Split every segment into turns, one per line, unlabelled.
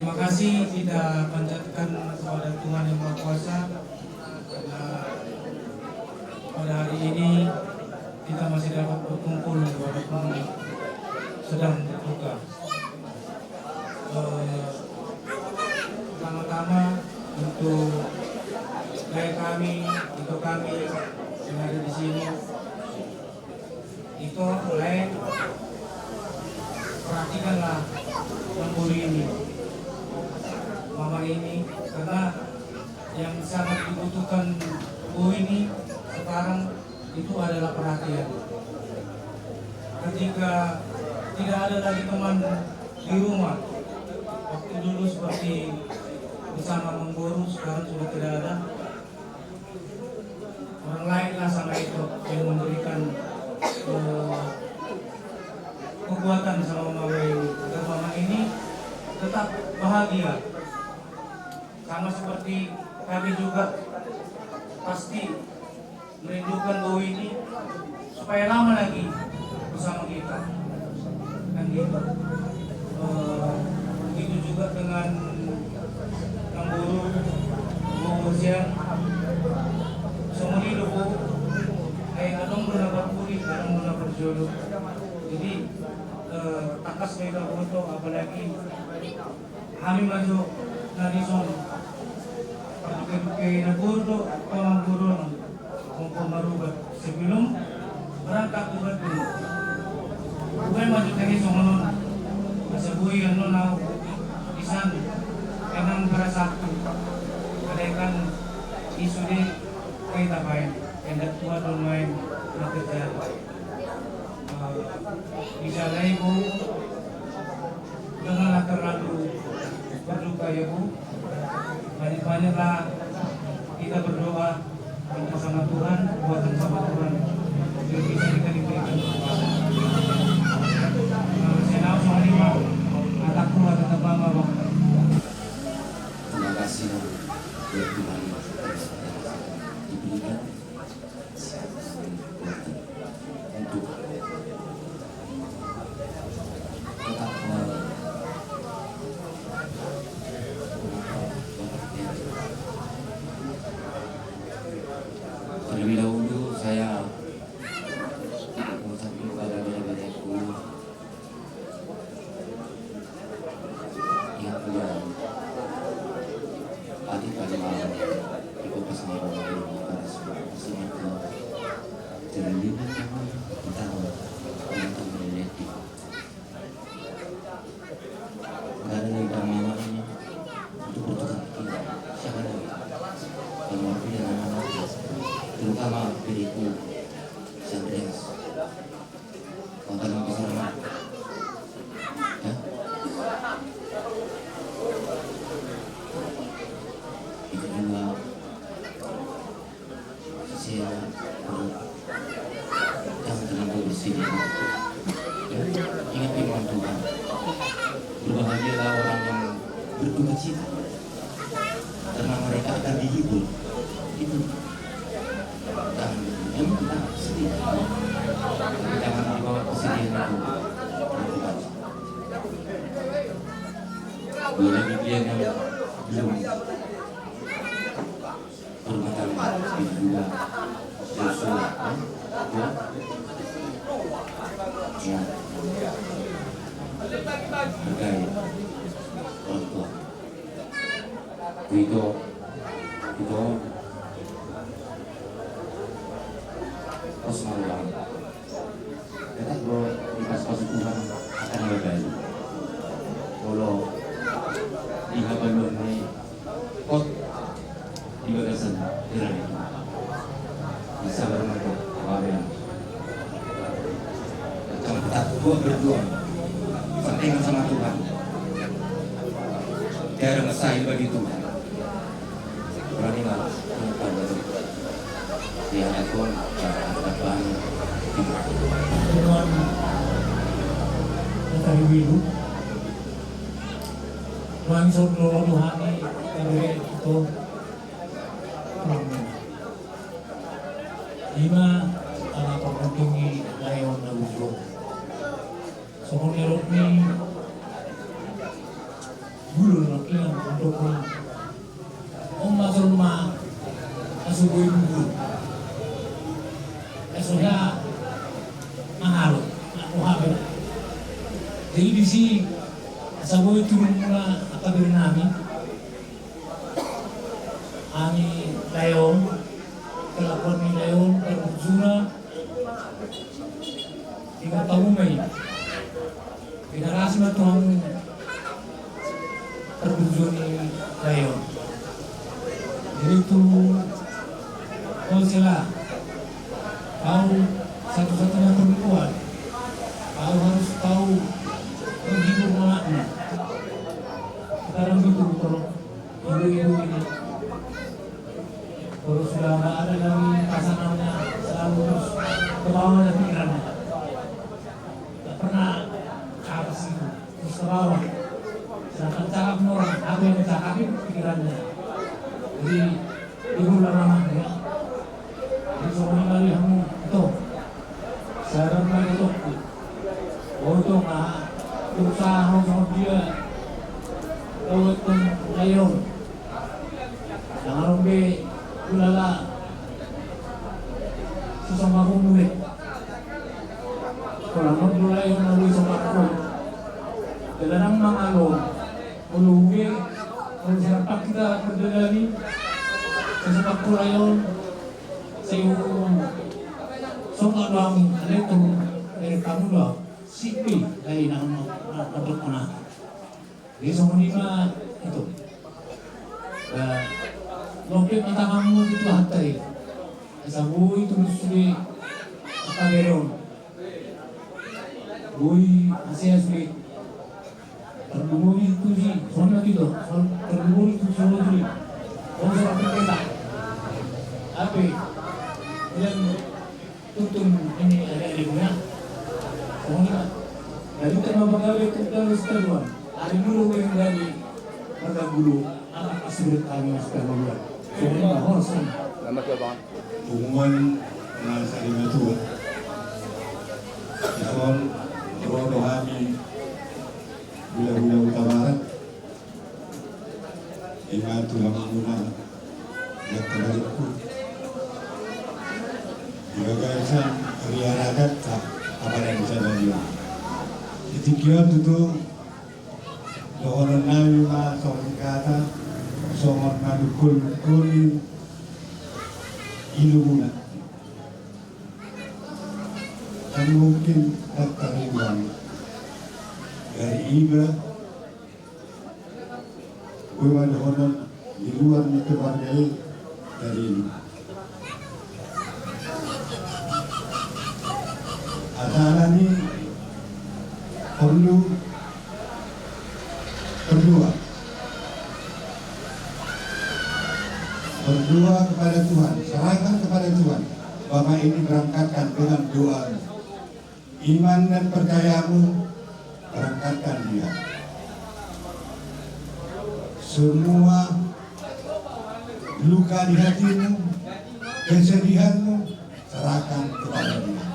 Terima kasih kita panjatkan kepada Tuhan Yang Maha Kuasa karena pada hari ini kita masih dapat berkumpul walaupun sedang berduka. Pertama-tama untuk kami yang ada di sini itu mulai perhatikanlah lembu ini, mama ini, karena yang sangat dibutuhkan Bu ini sekarang itu adalah perhatian. Ketika tidak ada lagi teman di rumah, waktu dulu seperti bersama memburu, sekarang sudah tidak ada. Orang lainlah sama itu yang memberikan kekuatan sama mama ini, agar mama ini tetap bahagia. Sama seperti kami juga pasti merindukan Bu ini supaya lama lagi bersama kita. Dan gitu. Begitu juga dengan Kang Guru, Bu Ursian, semua hidup Bu, adong belum dapat puri, adong belum dapat jodoh. Jadi takas mereka foto, apalagi kami masuk narison pakai nagurdo pemangguron maupun marubat sebelum berangkat ubat dulu. Bukan masuk lagi somanon masabuhi yang nonau isan enam para satu kadang isu di kaya tapain endak tua don main nak kerja. Misalnya Ibu, janganlah terlalu berduka ya Bu. Banyak-banyaklah kita berdoa minta sama Tuhan, buatan sama Tuhan, biar bisa kita diberikan kekuatan. Saya tahu soal lima, anakku tetap mama Bang.
Terima kasih buat Tuhan diberikan untuk tetap terlebih dahulu saya mengucapkan kepada adik-adikku yang punya adik-adik di kota Semarang ini pada sebuah pasangan ke terlibat utama untuk meneliti nggak ada lagi namanya untuk bertukar kita siapa lagi kalau aku yang nama terutama diriku Sandres konten yang besar ya itu juga saya yang terlalu bersih ya, ingat firman Tuhan berbahagialah orang yang berduka cita karena mereka akan dihibur itu. Dan yang kita sedih tapi jangan dibawa kesedihan itu boleh Biblia yang belum bermata itu juga Yosua ya terkait orang tua itu terus malam kita kalau dikasih Tuhan akan berbalik kalau di balon ini kot di bagasan jalan itu bisa bermanfaat kawan jangan tetap buat berdua penting sama Tuhan jangan ngesai bagi Tuhan beranilah mengumpan dari di hadapan hadapan
Tuhan dari biru langsung rohani dari itu lima anak pengunjungi layon nabulo soalnya roti gulung
perwakilan untuk masuk rumah asubuh ibu. Sudah mahal, aku habis. Jadi di sini asubuh turun mula akabir kami layon, kelakuan ni layon berbunzuna, tiga tahun mai. Generasi Tuhan terbunzur ni layon. Jadi itu kalau salah tahu satu-satunya perempuan, kau harus tahu menghibur anaknya. Sekarang itu kalau ibu-ibu ini, kalau sudah nggak ada lagi pasangannya, selalu terus ke bawah ada pikirannya. Tak pernah apa sih terus ke bawah. Sedangkan cakap orang, aku yang cakapi pikirannya. Jadi ibu lama ya. Jadi soalnya kali kamu itu, saya lagi itu, untuk berusaha sama dia, lewat layon, jangan rombe, ulala, susah mahu murid. Kalau mau layon lalu sama aku, dalam mengalor, uluwe, kalau siapa kita berdalami, sesuatu layon. Saya sokat doang, ada itu dari kamu doang, sipi dari nama untuk anak. Jadi semua lima itu. Lompet mata kamu itu hatari. Sabu itu sudah akaberon. Bui asyik sulit. Terlumuri itu sih, soalnya gitu. Terlumuri itu soalnya sulit. Kalau soal berbeda, apa? Yang tuntun ini ada ibunya, soalnya dari tema pegawai terus keluar. Hari dulu yang dari harga bulu anak sulit kami masuk keluar. Soalnya harus.
Lama tu abang.
Hubungan dengan saling itu, soal rodo kami bila utabaran, ingat tulang guna yang terbalikku. Gagasan riaragat apa yang bisa dari itikian itu dohonan nabi ma sohon kata sohon madukul kul ilumuna kan mungkin terlibat dari iba gue dohonan di luar itu dari ini. Asalan ini perlu berdoa kepada Tuhan, serahkan kepada Tuhan. Bapak ini berangkatkan dengan doa, iman dan percayamu, berangkatkan dia. Semua luka di hatimu, kesedihanmu, serahkan kepada dia.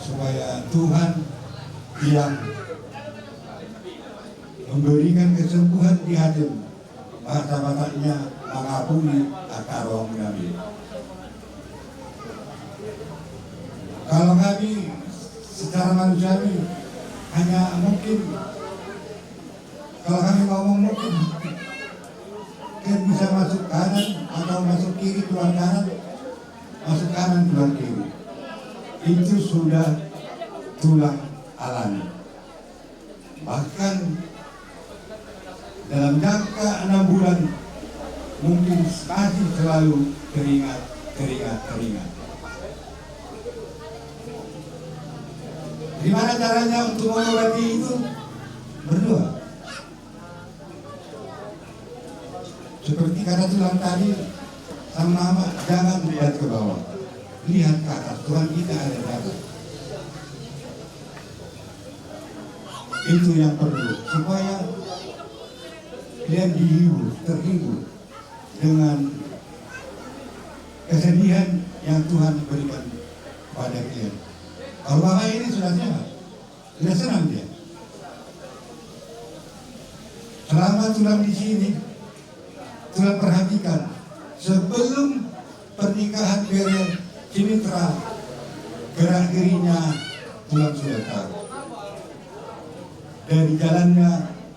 Supaya Tuhan yang memberikan kesembuhan di hatimu, bahasa-bahasanya mengampuni akarong kami. Kalau kami secara manusiawi hanya mungkin, kalau kami ngomong mungkin kan bisa masuk kanan atau masuk kiri keluar kanan, masuk kanan keluar kiri. Itu sudah tulang alami. Bahkan dalam jangka 6 bulan mungkin masih selalu teringat. Gimana caranya untuk mengobati itu? Berdoa. Seperti kata tulang tadi, sama jangan melihat ke bawah, lihat ke atas. Tuhan kita ada di atas. Itu yang perlu, supaya dia terhibur dengan kesedihan yang Tuhan berikan pada dia. Kalau Bapak ini sudah sehat, sudah senang dia. Selama tulang di sini, tulang perhatikan sebelum pernikahan Bere Cinitra, gerak gerinya tulang sudah tahu. Dari jalannya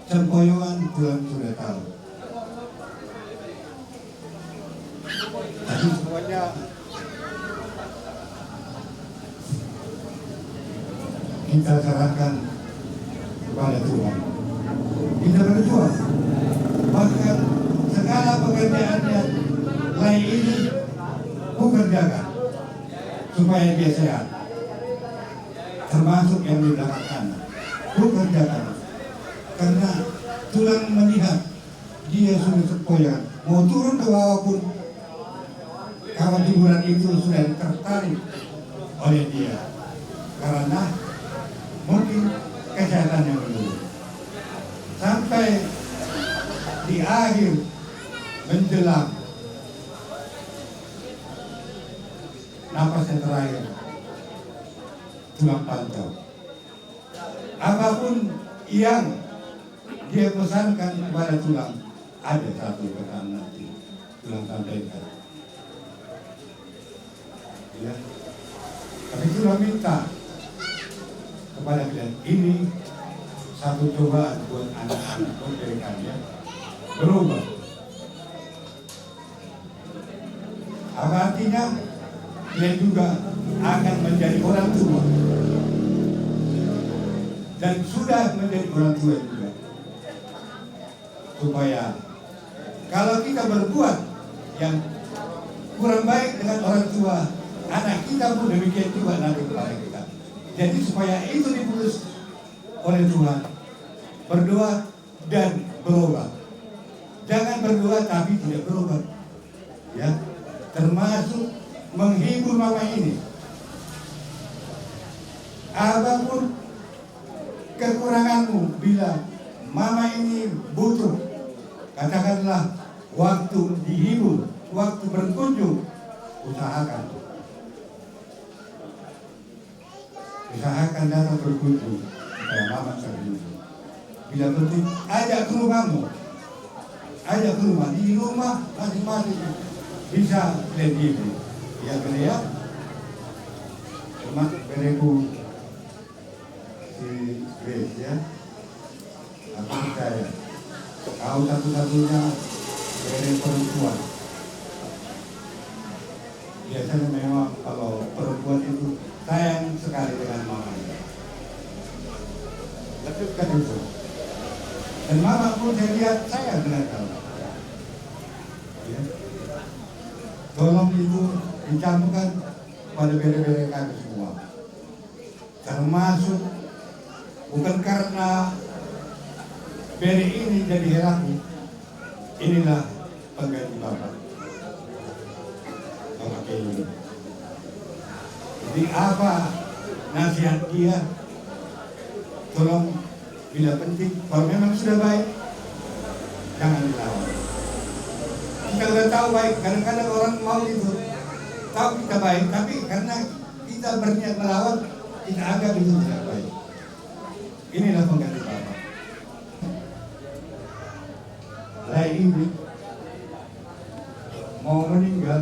sempoyongan tulang sudah tahu. Tapi semuanya kita serahkan kepada Tuhan. Kita berjuang, bahkan segala pekerjaan yang lain ini ku kerjakan supaya dia sehat, termasuk yang di belakang sana ku kerjakan, karena tulang melihat dia sudah sempoyongan, mau turun ke bawah pun kawan hiburan itu sudah tertarik oleh dia, karena mungkin kesehatannya dulu. Sampai di akhir menjelang napasnya terakhir, tulang pantau. Apapun yang dia pesankan kepada tulang, ada satu perkataan nanti tulang sampaikan. Ya. Tapi tulang minta kepada kalian, ini satu cobaan buat anak-anak, buat dari kalian berubah. Apa artinya? Kalian juga akan menjadi orang tua, dan sudah menjadi orang tua juga, supaya kalau kita berbuat yang kurang baik dengan orang tua, anak kita pun demikian juga nanti kepada kita. Jadi supaya itu diputus oleh Tuhan, berdoa dan berubah. Jangan berdoa tapi tidak berubah, ya. Termasuk menghibur mama ini. Apapun kekuranganmu, bila mama ini butuh, katakanlah waktu dihibur, waktu berkunjung, usahakan datang berkunjung supaya mama terhibur. Bila penting, ajak ke rumahmu, ajak ke rumah, di rumah masing-masing bisa hibur. Ya kalian, termasuk bereku si Grace, ya. Aku percaya kau satu-satunya bere perempuan. Biasanya memang kalau perempuan itu sayang sekali dengan mamanya. Letupkan itu. Dan mama pun saya lihat sayang dengan kau. Ya. Tolong itu dicampurkan pada bere-bere kami semua. Termasuk bukan karena bere ini jadi heraku, inilah pengganti Bapak Kelly. Jadi apa nasihat dia? Tolong bila penting, kalau memang sudah baik, jangan dilawan. Kita sudah tahu baik, kadang-kadang orang mau itu tahu kita baik, tapi karena kita berniat melawan, kita anggap itu tidak baik. Inilah pengganti Bapak. Lai ini mau meninggal,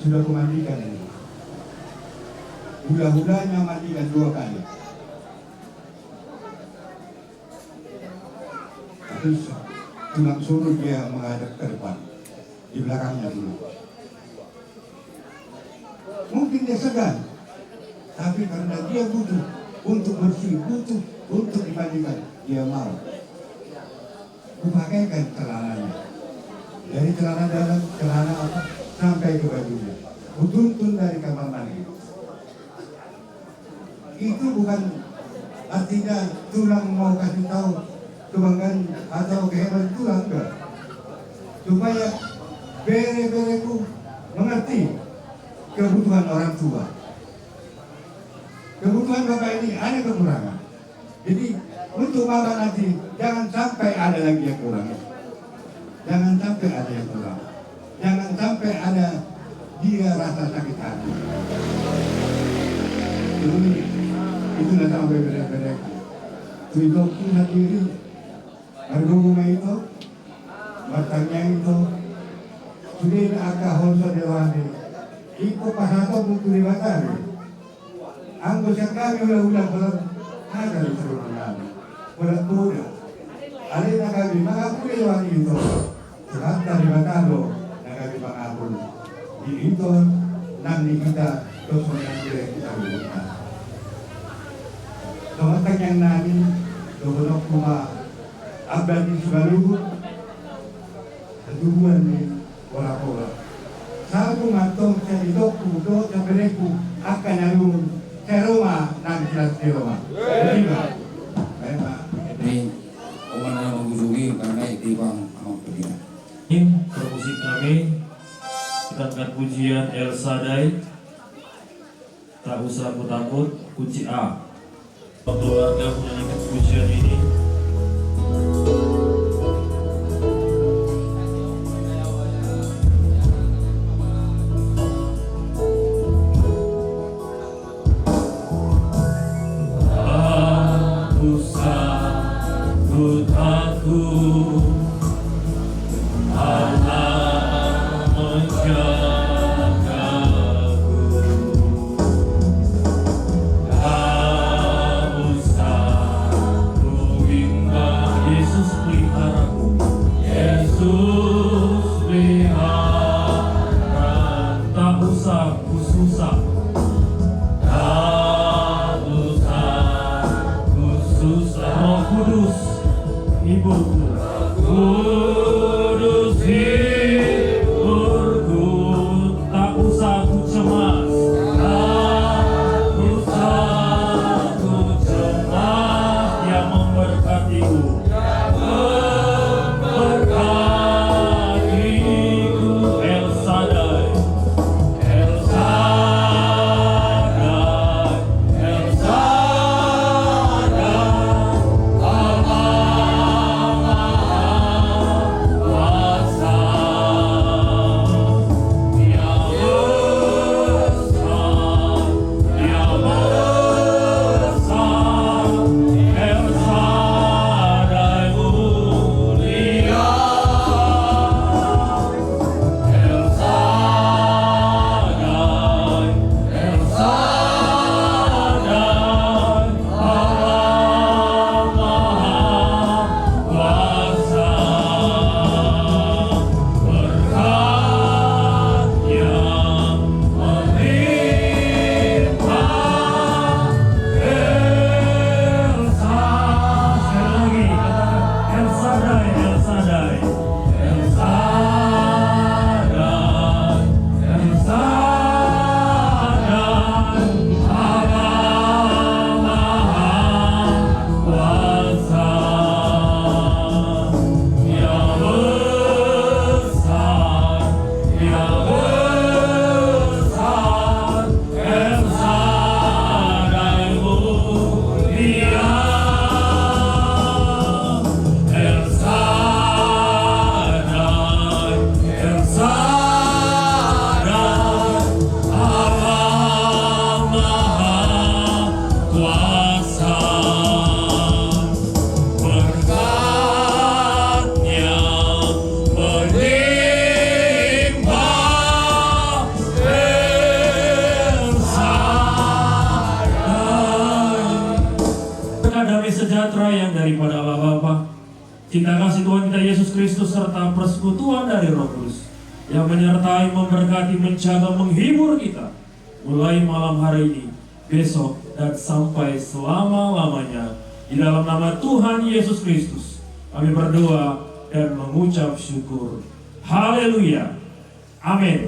sudah kumandikan ini. Hula-hulanya mandikan 2 kali. Terus tulang suruh dia menghadap ke depan, di belakangnya dulu. Mungkin dia segan, tapi karena dia butuh untuk bersih, butuh untuk dimandikan, dia mau. Kupakaikan celananya, dari celana dalam, celana apa, sampai ke bajunya. Kutuntun dari kamar mandi. Itu bukan artinya tulang mau kasih tahu kebanggaan atau kehebatan tulang, enggak. Supaya bere-bereku mengerti kebutuhan orang tua. Kebutuhan Bapak ini ada kekurangan. Jadi untuk Bapak nanti jangan sampai ada lagi yang kurang. Jangan sampai ada yang kurang. Jangan sampai ada dia rasa sakit hati. Itulah sampai bere-bereku. Tujuanku sendiri Bergumma itu, bertanya itu, sudah akahon sa dewani. Ito pasato buku di batari. Ang siya kami ulang-ulang belum ada di seluruh kami. Ulang tuda. Alin na kami mga kuliwan ito. Surat dari batalo na kami pangapon. Di ito nang kita terus mengambil kita lupa. Tumatag yang namin, doonok kuma abad di Sugaluhut, ketubuhan ni wala-wala. Sabi matong sa ito, puto sa bereku, akan nalung sa Roma, nang kilas di Roma. Jadi ba?
Ini orang yang mengunjungi karena itu bang amal pembina.
Permusik kami kita akan pujian El Shaddai, tak usah aku takut, kunci A. Keluarga menyanyikan pujian ini. Aku sanggup takut, Allah menjagaku. Kamu sanggup bimbang, Yesus peliharaku, Yesus pelihara. Tak usah ku susah, tak usah ku susah. Roh Kudus, Ibuku, Kudus hiburku, tak usah ku cemas, tak usah ku cemas. Dia memberkatiku, memberkatiku. El Shaddai, El Shaddai, El Shaddai, sejahtera yang daripada Allah Bapa, cinta kasih Tuhan kita Yesus Kristus serta persekutuan dari Roh Kudus yang menyertai, memberkati, menjaga, menghibur kita mulai malam hari ini, besok, dan sampai selama-lamanya. Di dalam nama Tuhan Yesus Kristus kami berdoa dan mengucap syukur. Haleluya. Amin.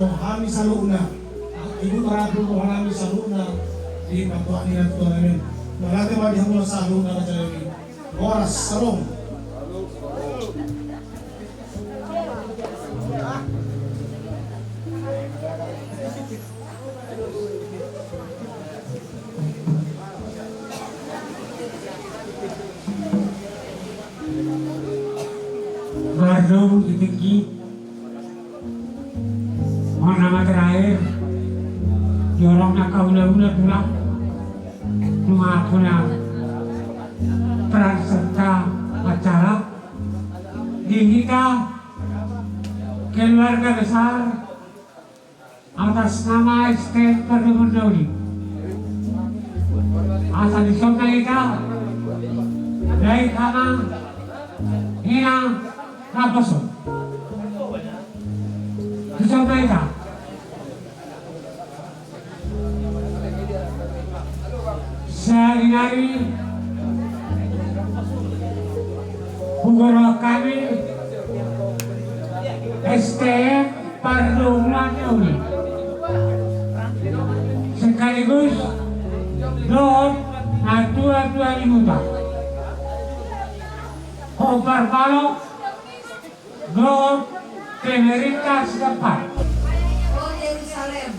Kami saluna, Ibu Prabu kami saluna di patuan ini Tuhan amin. Malate madi hamula saluna na jalani. Oras salong.
Baru ditinggi nama terakhir diorang nak kaula-ula tulang rumah peran serta mewakili kita, keluarga besar, atas nama STM Perhubungan Dauli. Asal disomna kita dari tanah Hina Raposo. Disomna kita. Sehari-hari pengurus kami STM Perhubungan Dauli. Sekaligus doon na dua-dua limuta. Kompar balok doon pemerintah setempat.
Oh Yerusalem.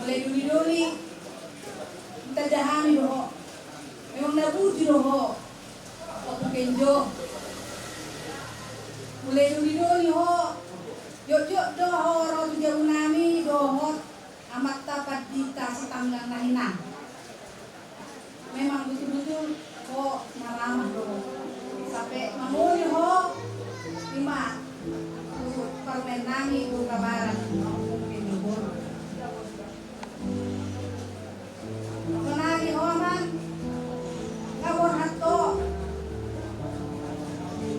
Mulai duli-duli kita jahami doho. Memang nabuti doho. Aku kenjo. Mulai duli-duli ho. Yuk doho roh jauh nami doho amat tapat dita setanggang nahinan. Memang betul-betul ho maramah doho. Sampai mamuli ho lima permen nami kabaran aku kenjo boro. Kenali homan kabur hato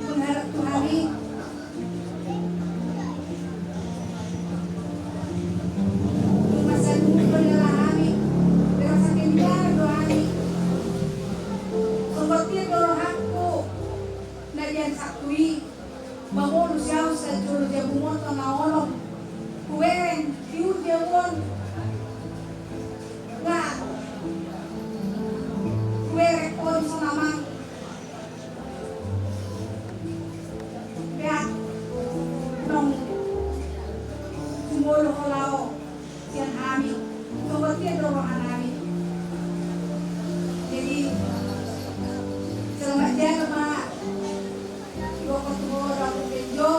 mengharap Tuhani masa dulu berdarahami berasa kenjar doani seperti doaku nadian saktui bangun siau sejuru jabungon tanah kuweren tiur jabun nggak kue rekon sama lihat nong sumolo kolao sian hami kemudian dorongan hami jadi selamat jalan mak dua ketemu orang benjo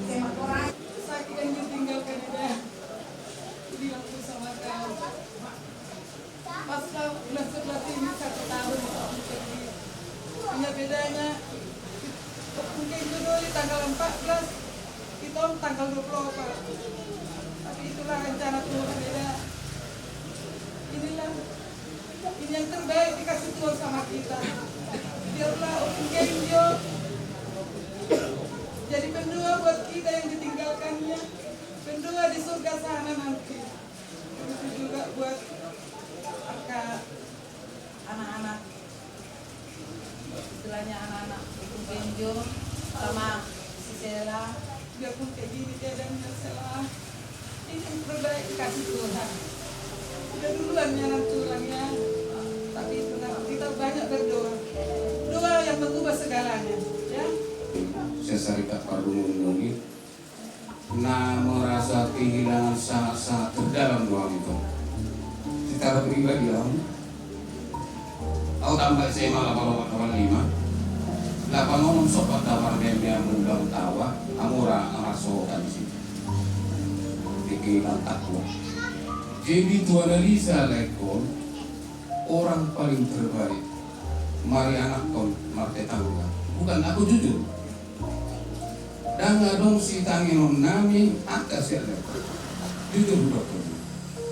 semak orang
Sakit yang ditinggalkan dia bilang sama kau pas kau udah 11 ini 1 tahun hanya bedanya mungkin itu dulu di tanggal 14, kita tanggal 24. Tapi itulah rencana Tuhan beda. Inilah ini yang terbaik dikasih Tuhan sama kita. Biarlah Om Kenjo jadi pendua buat kita yang ditinggalkannya, pendua di surga sana nanti. Begitu juga buat anak-anak, istilahnya anak-anak Om Kenjo sama si Sela. Biarpun kayak gini keadaannya Sela, ini yang terbaik dikasih Tuhan. Udah duluan nyarang tulangnya, tapi benar kita banyak berdoa. Doa yang mengubah segalanya, ya.
Saya Sarika Pardungun ini merasa kehilangan sangat-sangat terdalam doang itu. Secara pribadi aku tambah SMA 885 ngomong sobat dawar dia mengundang tawa amura ngerasokan di situ dikilang takwa. Jadi Tuan Elisa lekon orang paling terbaik. Mari anak kon marte tangga. Bukan aku jujur. Dan ngadong si tanginon nami atas ya lekon. Jujur dokter.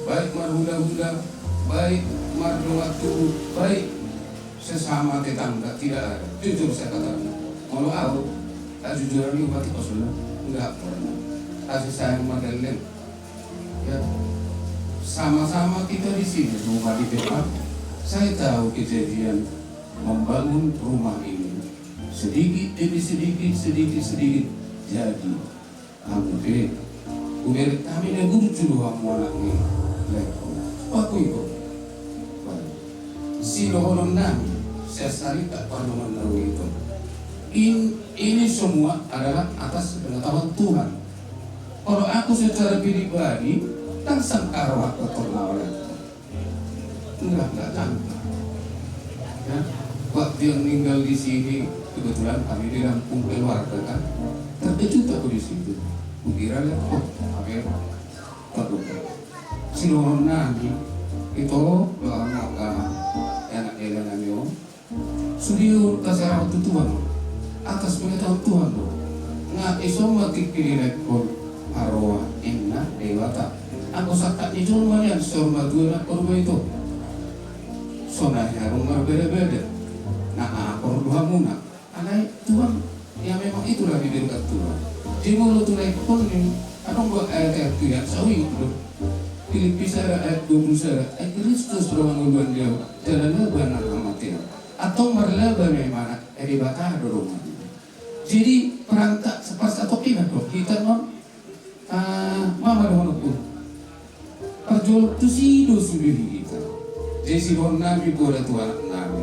Baik marhuda-huda, baik marduatu, baik sesama tetangga tidak ada. Jujur saya katakan. Kalau aku tak jujur lagi berarti kosolah enggak pernah. Kasih sayang madalen. Ya. Sama-sama kita di sini, rumah di depan. Saya tahu kejadian membangun rumah ini sedikit demi sedikit jadi. Hampir, kami ne guru dulu anak ni. Aku ikut. Si lohon nami, saya Sarika Pardungun itu. Ini semua adalah atas pengetahuan Tuhan. Kalau aku secara pribadi kan sangkarwa keterlawan enggak tangka ya, waktu yang tinggal di sini kebetulan kami di Lampung keluarga kan terkejut aku di situ. Kukira lihat waduh siluman nani itu doa maka anak elang yo sudah kasih rawat Tuhan atas pengetahuan Tuhan loh nggak iso mati pilih rekor arwah inna dewata. Aku sakat itu lumayan sama dua korban itu. Sonanya rumah beda-beda. Nah, korban muna. Anak Tuhan yang memang itulah di dekat Tuhan. Di mulut tulai pun ini. Adong buat ayat tidak sawi itu. Filipi ayat 20 ayat Kristus berulang dia jalannya benar amatir. Atau merlaba memang di batah rumah. Jadi perangkat sepas atau kita dong. Kita non mama doang pun. Perjual tu si sudah kita. Jadi Nabi pada tua anak Nabi.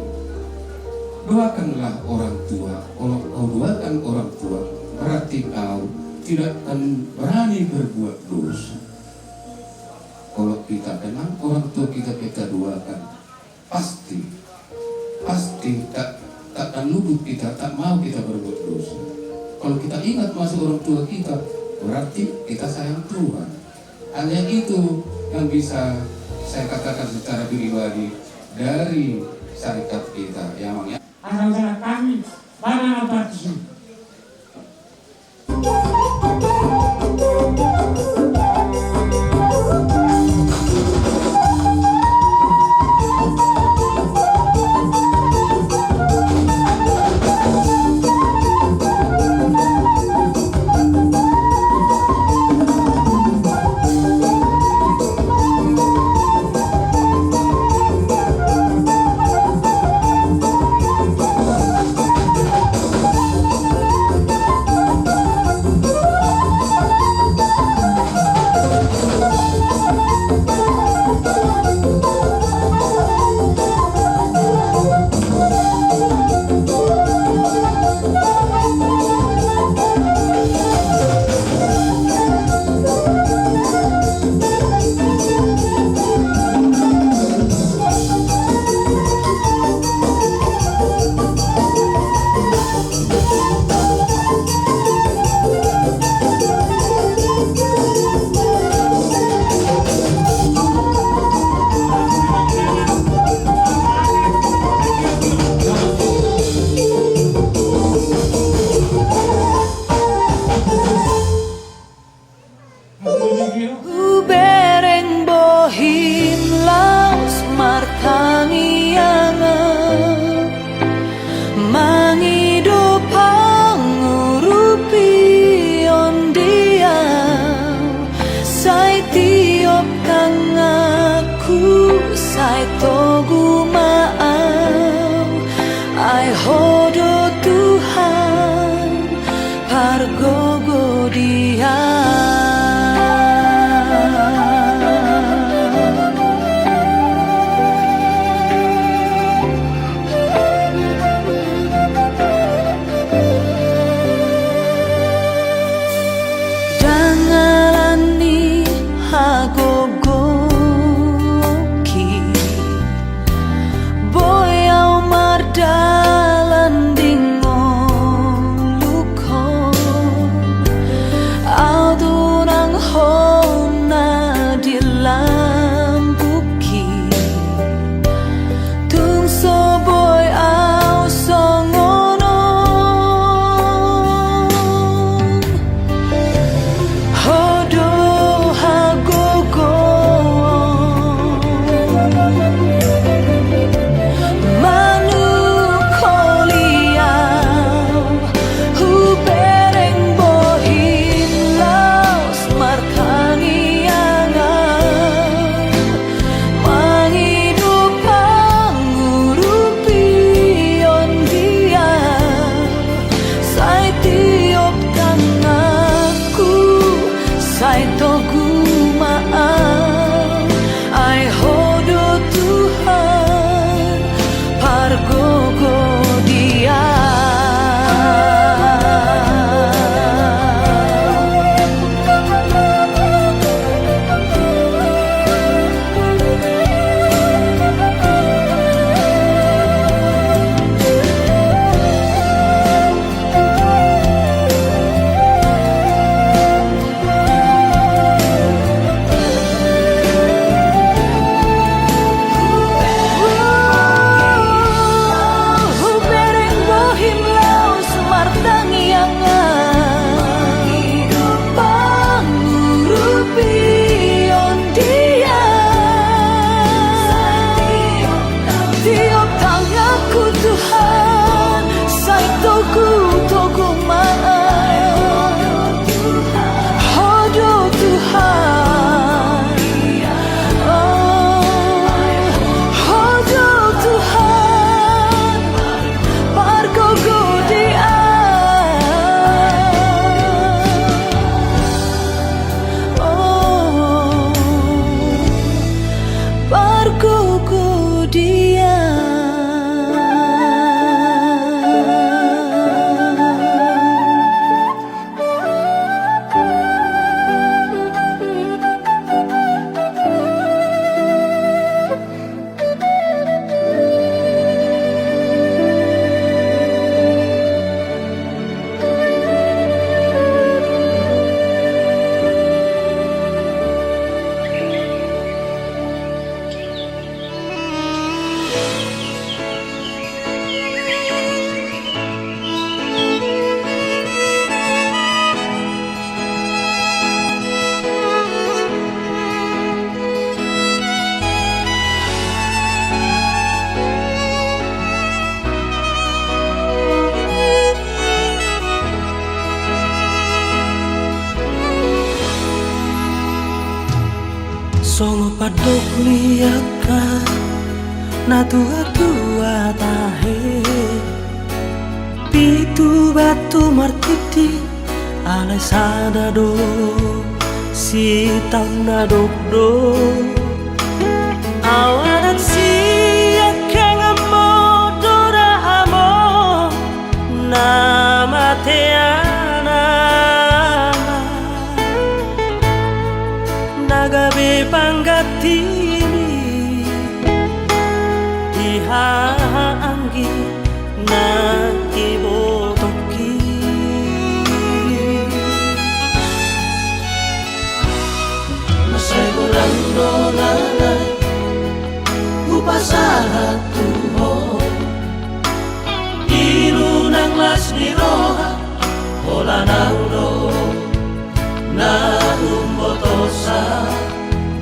Doakanlah orang tua. Kalau kau doakan orang tua, berarti kau tidak akan berani berbuat dosa. Kalau kita kenal orang tua kita doakan, pasti tak akan luput kita, tak mau kita berbuat dosa. Kalau kita ingat masa orang tua kita, berarti kita sayang Tuhan. Hanya itu yang bisa saya katakan secara pribadi dari syarikat kita yang
Adalah kami, para baptis.
tiup tanganku sai togu maau ai hodo Tuhan pargogo dia. Solo padok liaka na tua tahe pitu batu martiti alai sadado si tanadok do awanan si akeng amo dora amo nama teana nagabe panggatini ihaanggi na ibotoki masay bulan donana upasahan Tuhan inunang las ni roha hola nang do na umbotosa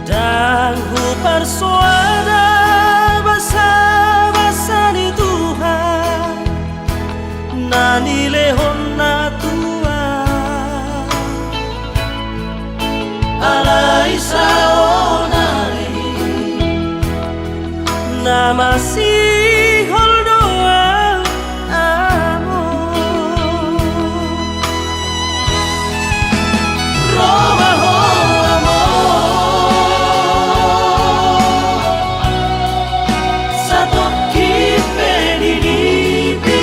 dan huparsuada basa-basa ni Tuhan nani lehon na tua ala isa masih holdoa amor robaho amor satu kipe dipikir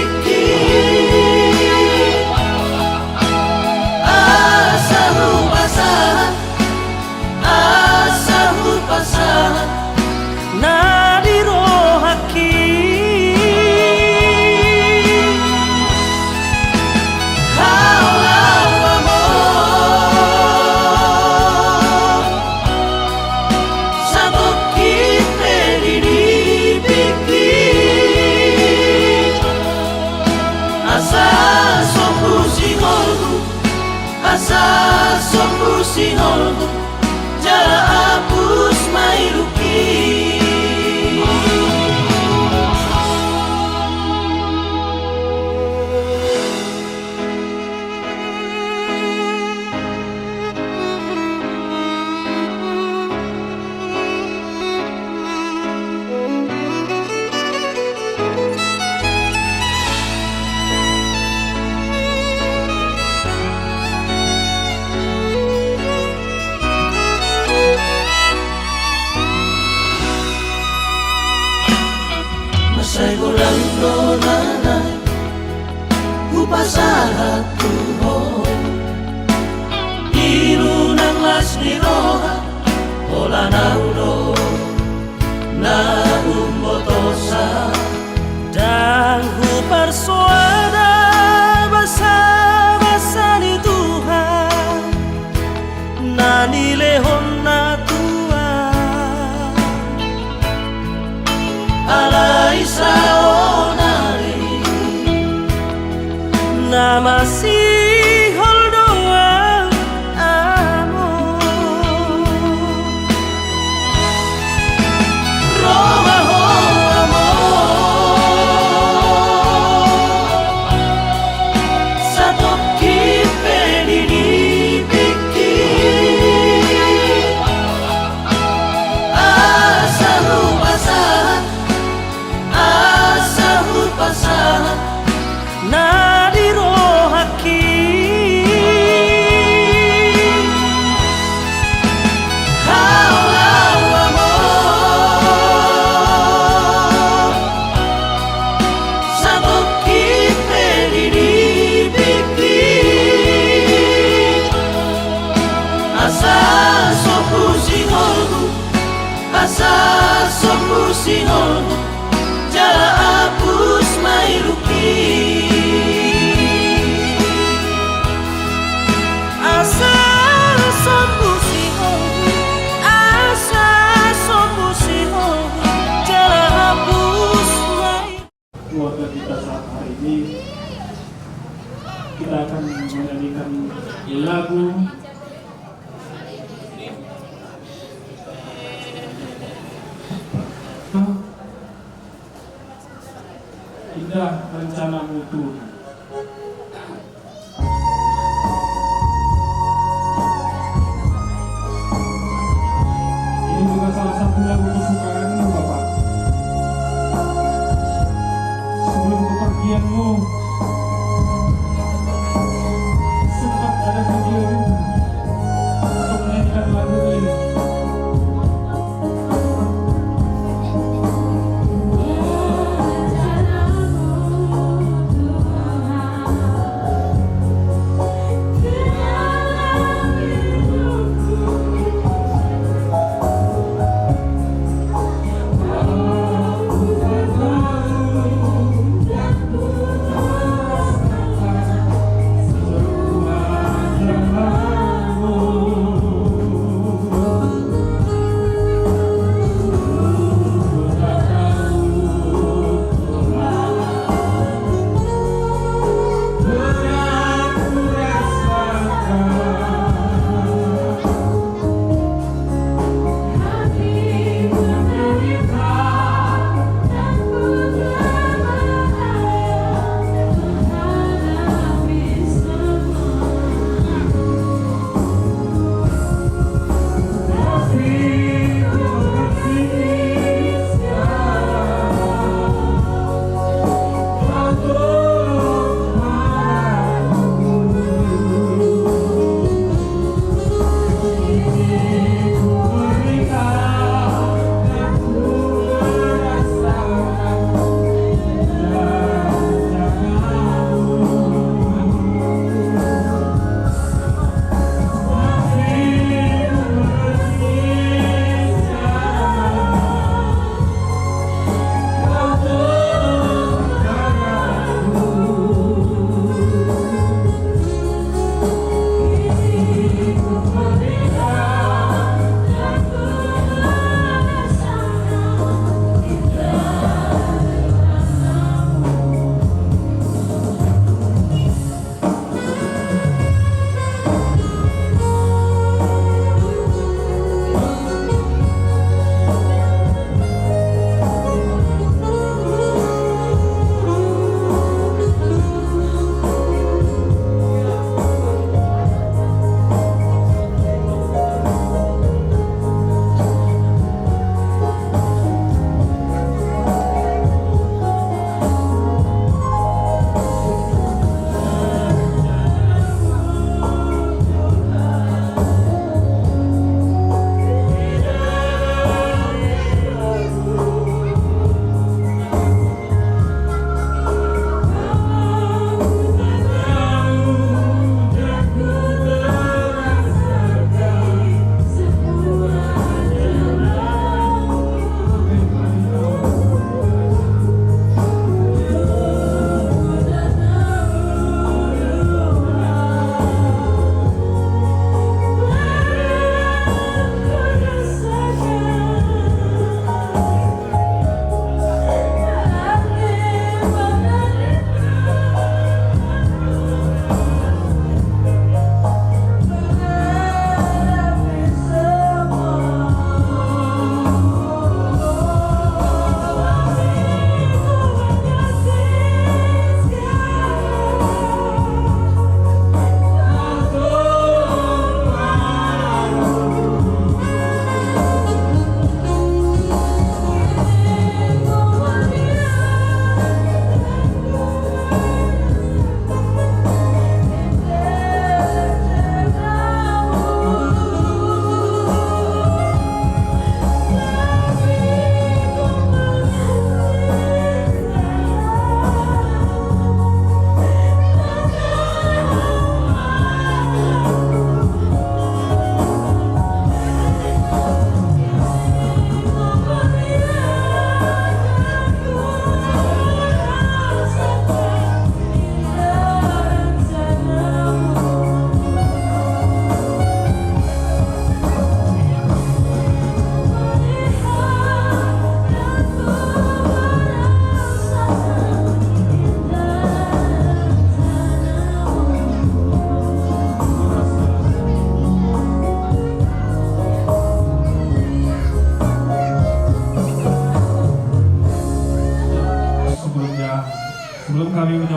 asahu pasahan na dirohaki halau amor satu kita dipikir asa sopu singolku asa sopu singolku jala hapus mailuki Masay gulang no nanay upasahat tuho Irunang las ni roha Ola na ulo na umbotosa Dan huparsuada basa-basa ni Tuhan Na nilehon na Tuhan Alay sa onari na masih holdoa amor robaho amor satu kipe dipikir asahu pasahan na dirohaki halau amor satu kita dipikir asa sopu singolku asa sopu singolku jala hapus mailuki asa sopu singolku jala hapus mailuki.
Keluarga kita saat hari ini kita akan menyanyikan lagu Indah Rencanamu Tuhan. Ini juga salah satu lagu kesukaanmu Bapak. Sebelum kepergianmu sempat ada keinginan untuk menyanyikan lagu ini.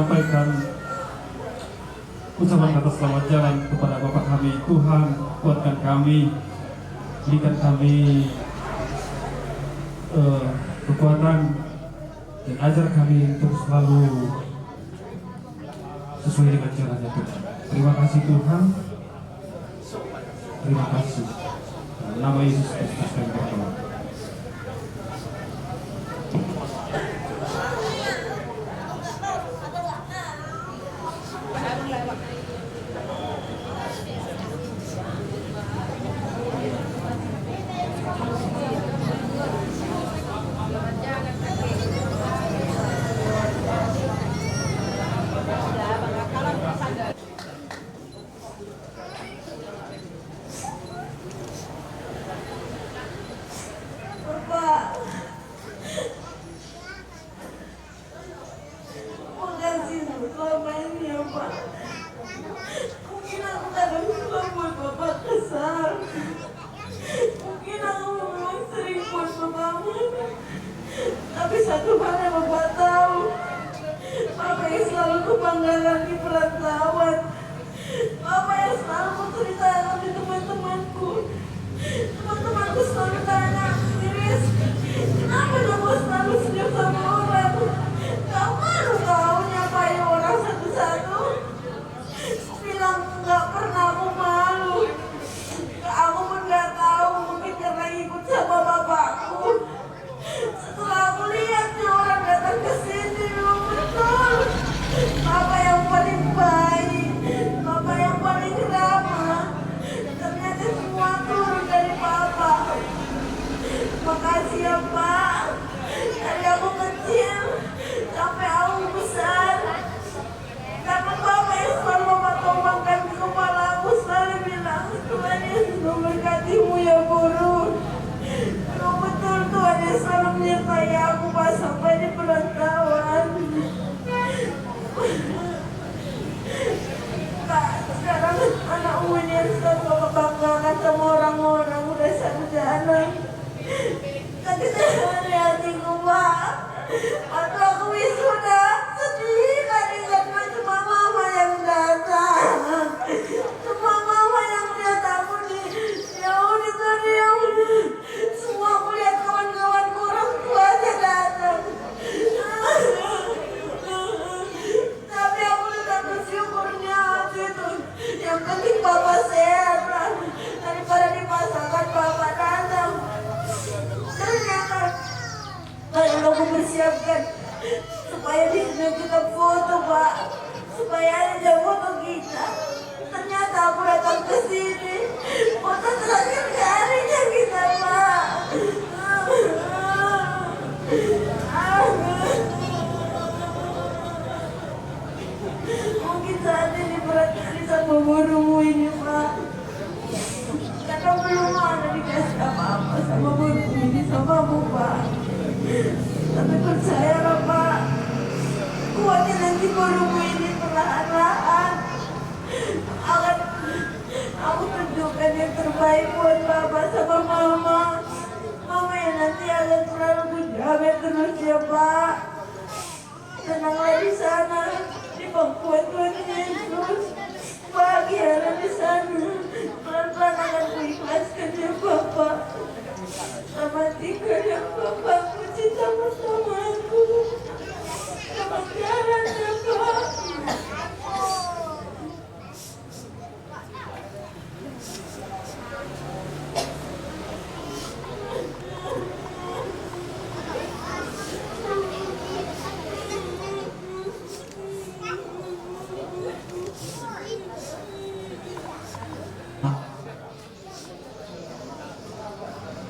menyampaikan ucapan kata selamat jalan kepada Bapak kami. Tuhan, kuatkan kami, berikan kami kekuatan dan ajar kami untuk selalu sesuai dengan caranya Tuhan. Terima kasih Tuhan. Terima kasih. Dalam nama Yesus Kristus kami berdoa.
Bapak, makasih selama ini ya Pak. Mungkin aku kadang suka buat Bapak kesal. Mungkin aku memang sering buat Bapak marah. Tapi satu hal yang Bapak tahu, Bapak yang selalu kebanggaan di perantauan. Bapak yang selalu menceritakan di teman-temanku. Teman-temanku selalu tanya, Iris, kenapa kamu selalu senyum sama orang? Gak malu kau nyapain orang satu-satu? Bilang gak pernah aku malu. Aku pun gak tahu, mungkin karena ikut sama bapakku. Setelah aku lihat nih orang datang ke sini, betul. Bapak yang paling baik, Bapak yang paling ramah. Ternyata semua turun dari Bapak. Makasih ya Pak. Dari aku kecil sampai aku besar. Karena Bapak yang selalu memotong-potongkan di kepala aku selalu bilang, Tuhan Yesus memberkatimu ya guru. Memang betul Tuhan yang selalu menyertai aku pas sampai di perantauan. Pak, sekarang anak Uin yang selalu Bapak banggakan sama orang-orang udah sarjana. Tapi saya hatiku Pak, waktu aku wisuda sedih kan karena cuma mama yang datang. Cuma mama yang lihat aku di auditorium. Semua aku lihat kawan-kawanku orang tua aja datang. Tapi aku tetap bersyukurnya waktu itu. Yang penting Bapak sehat lah. Daripada dipasangkan Bapak datang. Ternyata yang aku persiapkan supaya di sini kita foto Pak, supaya ada foto kita. Ternyata aku datang ke sini foto terakhir kalinya kita Pak. Mungkin saat ini berat kali sama gurumu ini Pak. Karena belum ada dikasih apa-apa sama guru ini sama Pak. Tapi percayalah Pak, kuatnya nanti gurumu ini perlahan-lahan akan aku tunjukkan yang terbaik buat Bapak sama Mama. Mama yang nanti akan selalu menjaga terus ya Pak. Tenanglah di sana, di pangkuan Tuhan Yesus. Bahagialah di sana. Pelan-pelan akan kuikhlaskan ya Bapak. Selamat tinggal ya Bapak. Puji sama-sama aku. Selamat jalan ya Pak.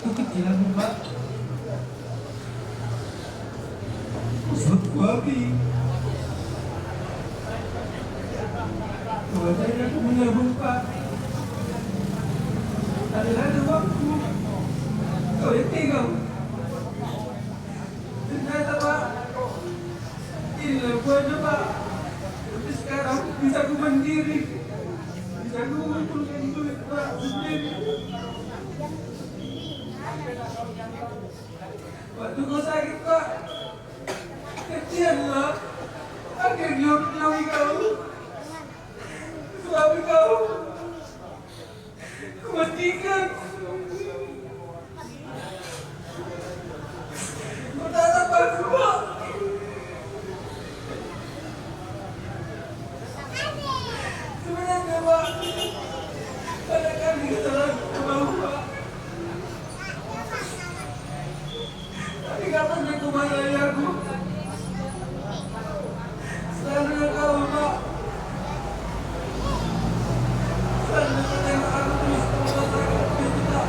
Kekecilan Pak. Usut babi. Wajahnya aku menyambung Pak. Ada waktu. Kau yang tinggal. Ternyata Pak, inilah buahnya Pak. Tapi sekarang bisa aku mandiri. Bisa aku mengumpulkan duit Pak sendiri. Waktu kau sakit Pak, kecian lah. Akhirnya kau, suami kau, kematikan. Bertatap aku, Pak. Sebenarnya, Pak, pada kami kesalahan kau, Pak. Tapi kapan dia kembali aku? Sebenarnya kau, Pak. Sebenarnya aku terus merasakan kita.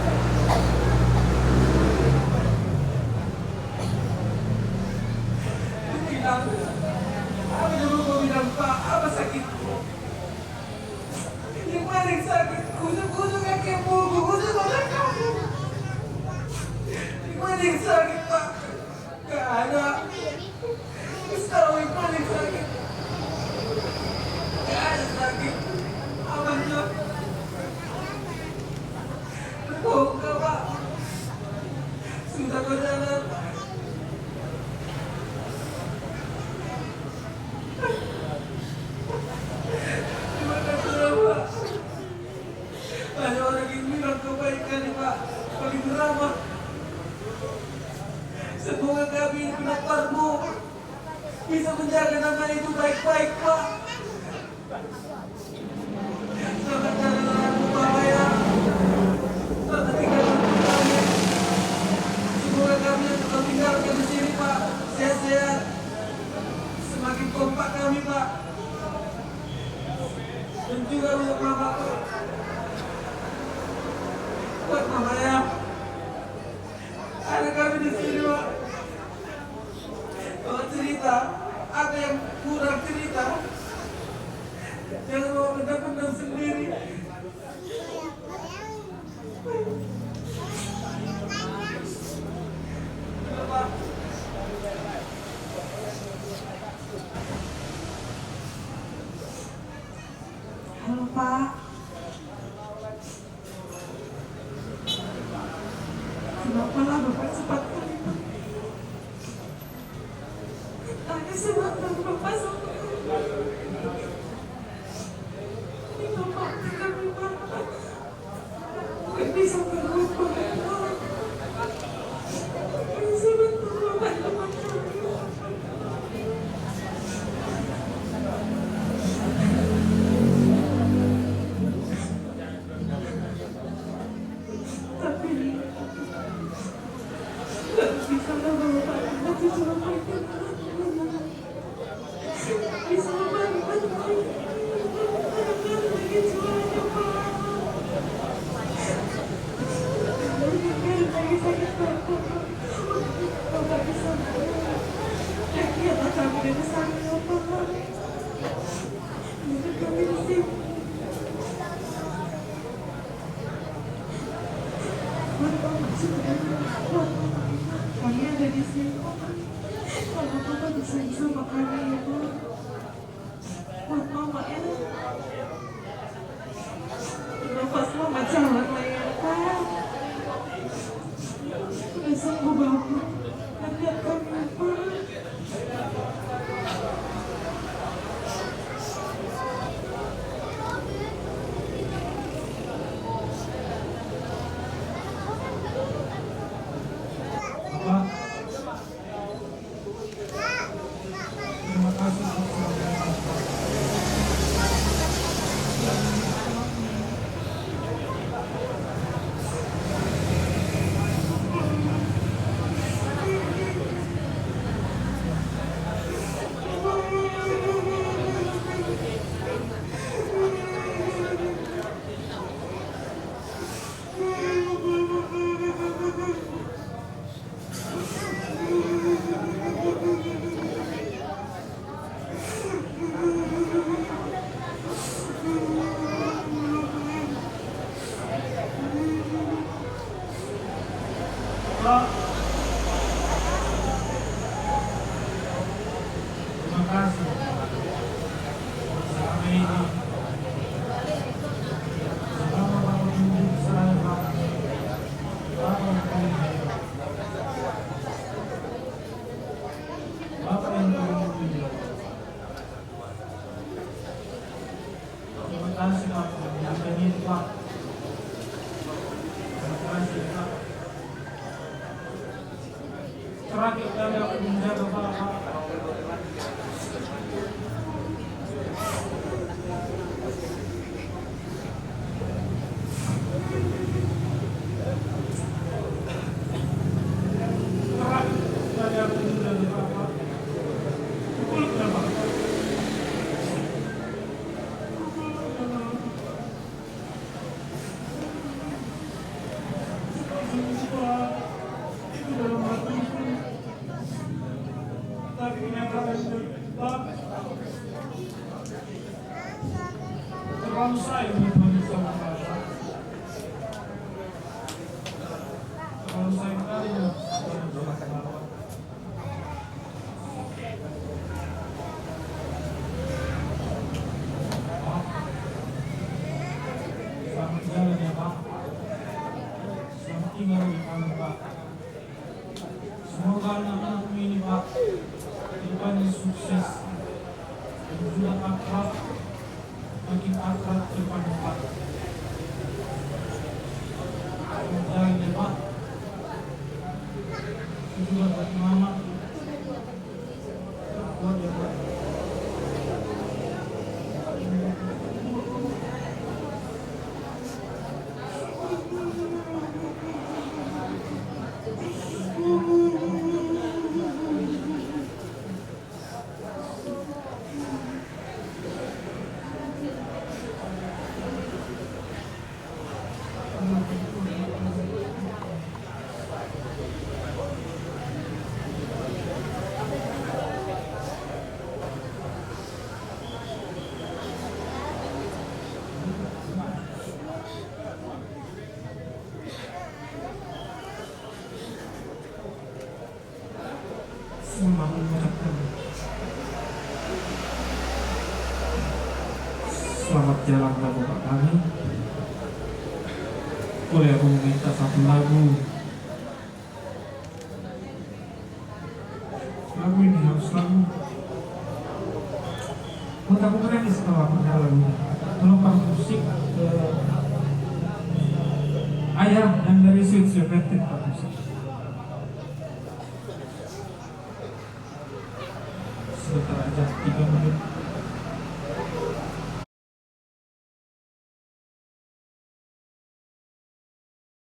Bilang, apa dulu kau bilang, Pak, apa sakitmu? Yang paling sakit, kusuk-kusuk kakimu, kusuk otak kamu. Yang paling sakit, Pak, gak ada. Tahu yang paling sakit, gak ada sakit. Apa itu? Terbuka, Pak. Sudah berjalan. Terima kasih, Pak. Banyak orang yang bilang kebaikan, Pak. Paling ramah. Semoga kami pendaparmu bisa menjaga nama itu baik-baik, Pak. Selamat jalan Pak ya. Selamat tinggal kami. Semoga kami yang telah tinggalkan di sini, Pak, sehat-sehat. Semakin kompak kami, Pak. Dan juga untuk Mama, Pak. Buat Mama ya. Ada kami di sini, Pak. Kalau cerita, ada yang kurang cerita, jangan bawa pendam-pendam sendiri. Bapak, halo Pak. Kenapa lah Bapak cepat kali, Pak? Tadi sebab Bapak sampai ini Bapak kami Bapak bukan bisa berlupa. Ini sebab Bapak teman kami. Tapi bisa lah Bapak nanti suruh makin bisa banget lagi suaranya Pak. Lagi sakit Bapak. Bapak bisa lihatlah kami dari sana Bapak. Lihat kami di sini. Bapak sudah kami ada di sini. Kalau Bapak bisa sama kami ya Pak. Buat Mama ya. Lepas Mama jalan lah ya Pak. Udah sembuh Bapak. Dan lihat kami Pak.
Bapak, terima kasih atas kehadiran Bapak. Pak, terima kasih selama ini. Selama Bapak menunjuk saya, Bapak yang paling hebat. Bapak yang paling mulia.
terakhir kali aku menjaga Bapak. Terlalu sayang membantu sama Bapak. Terlalu sayang kali ya. Selamat jalan ya Pak. Selamat tinggal di kami Pak. Semoga anak-anakmu ini Pak kedepannya sukses dan juga akrab, makin akrab kepada Pak. Selamat ya Pak. Juga buat mama. Kuat ya Pak. Selamat jalan Bapak kami. Boleh aku meminta satu lagu. Lagu ini harus lagu. Buat aku berani setelah berjalan. Tolong Pak musik Ayah yang dari Sweet Seventeen Pak musik.